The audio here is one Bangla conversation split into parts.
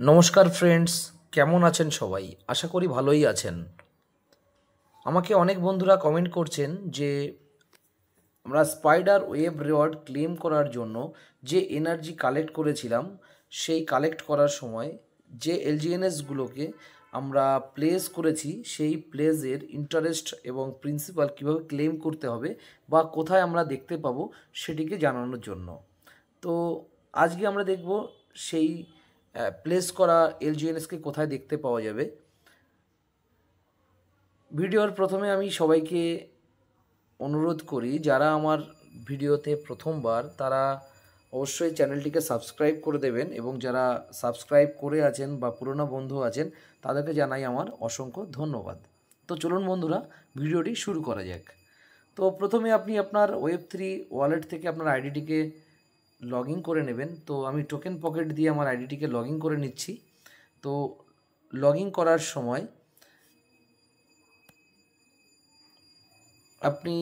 নমস্কার ফ্রেন্ডস, কেমন আছেন সবাই? আশা করি ভালোই আছেন। আমাকে অনেক বন্ধুরা কমেন্ট করছেন যে আমরা স্পাইডার ওয়েব রিওয়ার্ড ক্লেম করার জন্য যে এনার্জি কালেক্ট করেছিলাম, সেই কালেক্ট করার সময় যে এলজিএনএসগুলোকে আমরা প্লেস করেছি সেই প্লেসের ইন্টারেস্ট এবং প্রিন্সিপাল কীভাবে ক্লেম করতে হবে বা কোথায় আমরা দেখতে পাবো সেটিকে জানানোর জন্য। তো আজকে আমরা দেখব সেই প্লেস করা এলজিএনএসকে কোথায় দেখতে পাওয়া যাবে। ভিডিওর প্রথমে আমি সবাইকে অনুরোধ করি, যারা আমার ভিডিওতে প্রথমবার তারা অবশ্যই চ্যানেলটিকে সাবস্ক্রাইব করে দেবেন, এবং যারা সাবস্ক্রাইব করে আছেন বা পুরনো বন্ধু আছেন তাদেরকে জানাই আমার অসংখ্য ধন্যবাদ। তো চলুন বন্ধুরা, ভিডিওটি শুরু করা যাক। তো প্রথমে আপনি আপনার ওয়েব3 ওয়ালেট থেকে আপনার আইডিটিকে লগ ইন করে নেবেন। তো আমি টোকেন পকেট দিয়ে আমার আইডিটিকে লগ ইন করে নিচ্ছি। তো লগ ইন করার সময় আপনি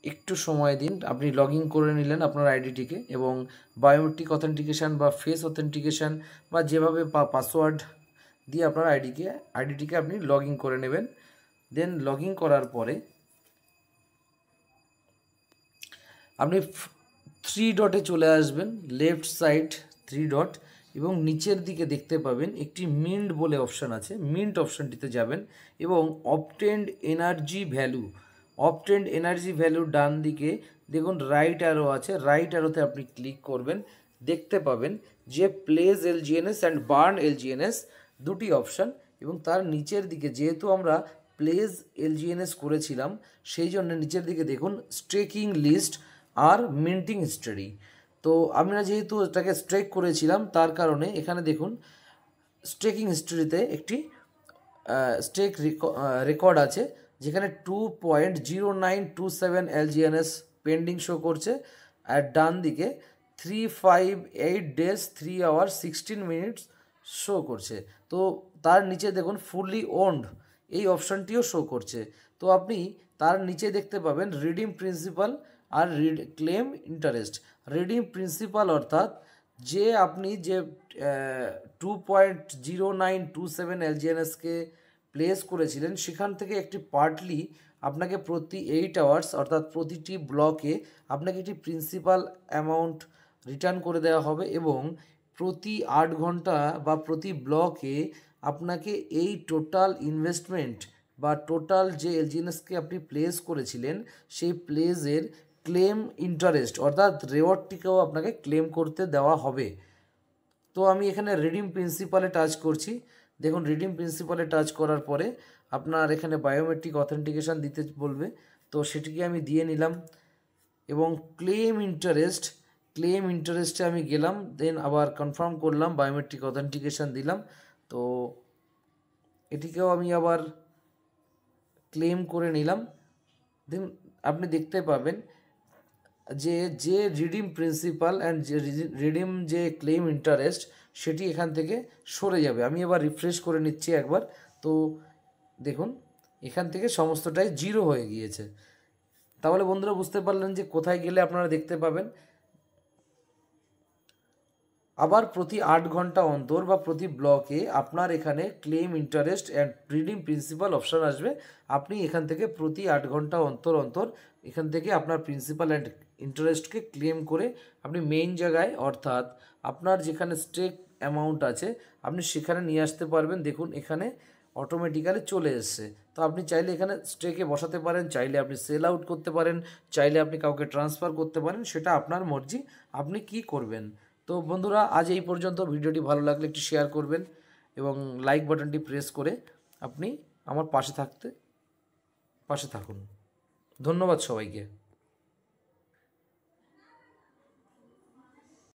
একটু সময় দিন। আপনি লগ ইন করে নিলেন আপনার আইডিটিকে, এবং বায়োমেট্রিক অথেন্টিকেশান বা ফেস অথেন্টিকেশান বা যেভাবে পাসওয়ার্ড দিয়ে আপনার আইডিটিকে আপনি লগ ইন করে নেবেন। দেন লগ ইন করার পরে আপনি 3 ডটে চলে আসবেন, লেফট সাইড 3 ডট, এবং নিচের দিকে দেখতে পাবেন একটি মিন্ট বলে অপশান আছে। মিন্ট অপশানটিতে যাবেন এবং অবটেন্ড এনার্জি ভ্যালু ডান দিকে দেখুন রাইট অ্যারো আছে, রাইট অ্যারোতে আপনি ক্লিক করবেন। দেখতে পাবেন যে প্লেস এলজিএনএস অ্যান্ড বার্ন এলজিএনএস দুটি অপশান, এবং তার নিচের দিকে যেহেতু আমরা প্লেস এলজিএনএস করেছিলাম সেই জন্য নিচের দিকে দেখুন স্ট্রেকিং লিস্ট আর মিন্টিং হিস্টোরি। তো আমরা যেহেতু এটাকে স্ট্রেক করেছিলাম তার কারণে এখানে দেখুন স্ট্রেকিং হিস্টোরিতে একটি স্ট্রেক রেকর্ড আছে, যেখানে 2.0927 এলজিএনএস পেন্ডিং শো করছে। আর ডান দিকে 358 days 3 hours 16 minutes শো করছে। তো তার নিচে দেখুন ফুললি ওন্ড এই অপশানটিও শো করছে। তো আপনি তার নিচে দেখতে পাবেন রিডিম প্রিন্সিপাল আর ক্লেম ইন্টারেস্ট। রিডিম প্রিন্সিপাল অর্থাৎ যে আপনি যে 2.0927 এলজিএনএসকে প্লেস করেছিলেন সেখান থেকে একটি পার্টলি আপনাকে প্রতি 8 আওয়ার্স অর্থাৎ প্রতিটি ব্লকে আপনাকে একটি প্রিন্সিপাল অ্যামাউন্ট রিটার্ন করে দেওয়া হবে, এবং প্রতি 8 ঘন্টা বা প্রতি ব্লকে আপনাকে এই টোটাল ইনভেস্টমেন্ট বা টোটাল যে এলজিএনএসকে আপনি প্লেস করেছিলেন সেই প্লেসের ক্লেম ইন্টারেস্ট অর্থাৎ রেওয়ার্ডটিকেও আপনাকে ক্লেম করতে দেওয়া হবে। তো আমি এখানে রিডিম প্রিন্সিপালে টাচ করছি। দেখুন রিডিম প্রিন্সিপালে টাচ করার পরে আপনার এখানে বায়োমেট্রিক অথেন্টিকেশান দিতে বলবে, তো সেটিকে আমি দিয়ে নিলাম। এবং ক্লেম ইন্টারেস্টে আমি গেলাম, দেন আবার কনফার্ম করলাম, বায়োমেট্রিক অথেন্টিকেশান দিলাম। তো এটিকেও আমি আবার ক্লেম করে নিলাম। দেন আপনি দেখতে পাবেন যে রিডিম প্রিন্সিপাল অ্যান্ড যে রিডিম যে ক্লেম ইন্টারেস্ট সেটি এখান থেকে সরে যাবে। আমি এবার রিফ্রেশ করে নিচ্ছি একবার। তো দেখুন এখান থেকে সমস্তটাই জিরো হয়ে গিয়েছে। তাহলে বন্ধুরা বুঝতে পারলেন যে কোথায় গেলে আপনারা দেখতে পাবেন। আবার প্রতি 8 ঘন্টা অন্তর বা প্রতি ব্লকে আপনার এখানে claim interest and redeem principal option আসবে। আপনি এখান থেকে প্রতি 8 ঘন্টা অন্তর অন্তর এখান থেকে আপনার প্রিন্সিপাল অ্যান্ড ইন্টারেস্টকে ক্লেম করে আপনি মেইন জায়গায় অর্থাৎ আপনার যেখানে স্টেক অ্যামাউন্ট আছে আপনি সেখানে নিয়ে আসতে পারবেন। দেখুন এখানে অটোমেটিক্যালি চলে এসছে। তো আপনি চাইলে এখানে স্টেকে বসাতে পারেন, চাইলে আপনি সেল আউট করতে পারেন, চাইলে আপনি কাউকে ট্রান্সফার করতে পারেন, সেটা আপনার মর্জি, আপনি কি করবেন। তো বন্ধুরা আজ এই পর্যন্ত। ভিডিওটি ভালো লাগলে একটু শেয়ার করবেন এবং লাইক বাটনটি প্রেস করে আপনি আমার পাশে থাকুন। ধন্যবাদ সবাইকে।